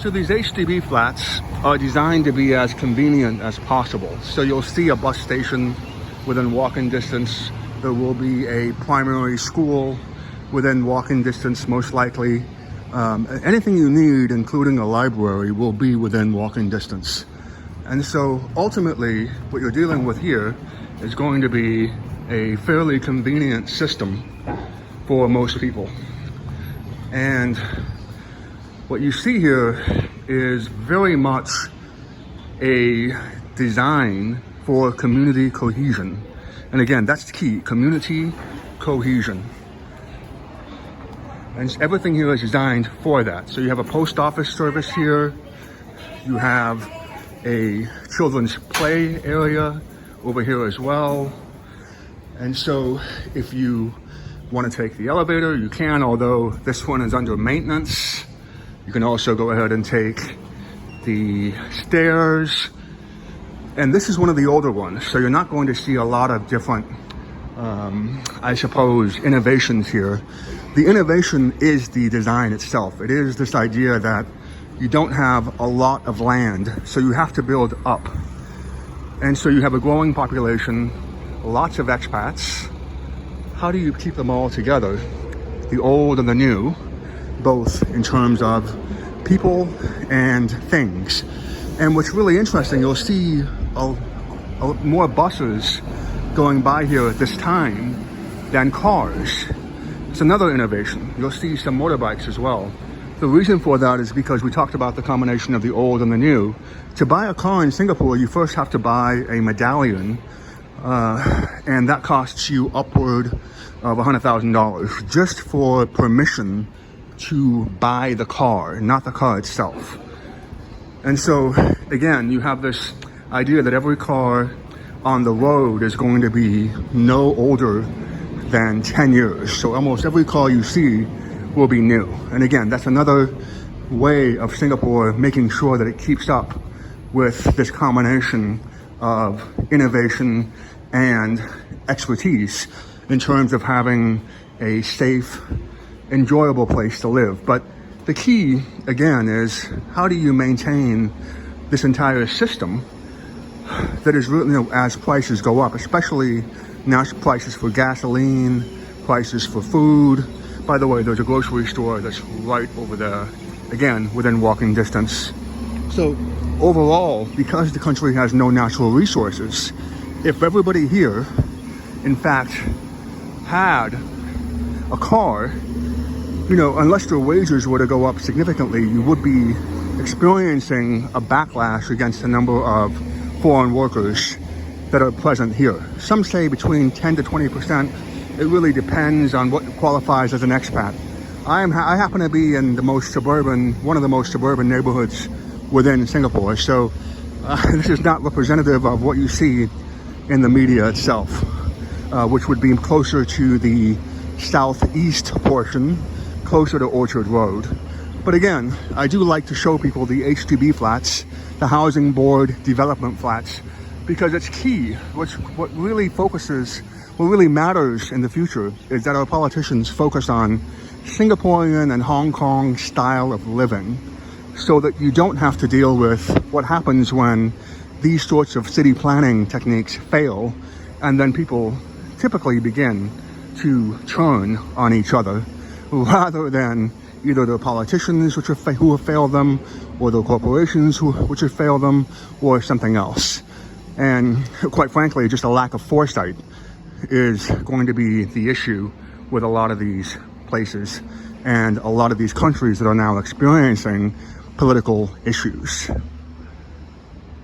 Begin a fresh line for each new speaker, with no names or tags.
So these HDB flats are designed to be as convenient as possible. So you'll see a bus station within walking distance. There will be a primary school within walking distance, most likely. Anything you need, including a library, will be within walking distance. And so ultimately, what you're dealing with here is going to be a fairly convenient system for most people. And what you see here is very much a design for community cohesion. And again, that's the key, community cohesion. And everything here is designed for that. So you have a post office service here. You have a children's play area over here as well. And so if you want to take the elevator, you can, although this one is under maintenance. You can also go ahead and take the stairs. And this is one of the older ones, so you're not going to see a lot of different, I suppose, innovations here. The innovation is the design itself. It is this idea that you don't have a lot of land, so you have to build up. And so you have a growing population, lots of expats. How do you keep them all together? The old and the new, both in terms of people and things. And what's really interesting, you'll see more buses going by here at this time than cars. It's another innovation. You'll see some motorbikes as well. The reason for that is because we talked about the combination of the old and the new. To buy a car in Singapore, you first have to buy a medallion, and that costs you upward of $100,000 just for permission to buy the car, not the car itself. And so, again, you have this idea that every car on the road is going to be no older than 10 years. So almost every car you see will be new. And again, that's another way of Singapore making sure that it keeps up with this combination of innovation and expertise in terms of having a safe, enjoyable place to live. But the key, again, is how do you maintain this entire system that is really, as prices go up, especially now prices for gasoline, prices for food. By the way, there's a grocery store that's right over there, again, within walking distance. So overall, because the country has no natural resources, if everybody here, in fact, had a car, unless their wages were to go up significantly, you would be experiencing a backlash against the number of foreign workers that are present here. Some say between 10 to 20%. It really depends on what qualifies as an expat. I happen to be in one of the most suburban neighborhoods within Singapore. So this is not representative of what you see in the media itself, which would be closer to the southeast portion, closer to Orchard Road. But again, I do like to show people the HDB flats, the Housing Board Development flats, because it's key. What really matters in the future is that our politicians focus on Singaporean and Hong Kong style of living, so that you don't have to deal with what happens when these sorts of city planning techniques fail, and then people typically begin to turn on each other, rather than either the politicians who have failed them, or the corporations which have failed them, or something else. And quite frankly, just a lack of foresight is going to be the issue with a lot of these places and a lot of these countries that are now experiencing political issues.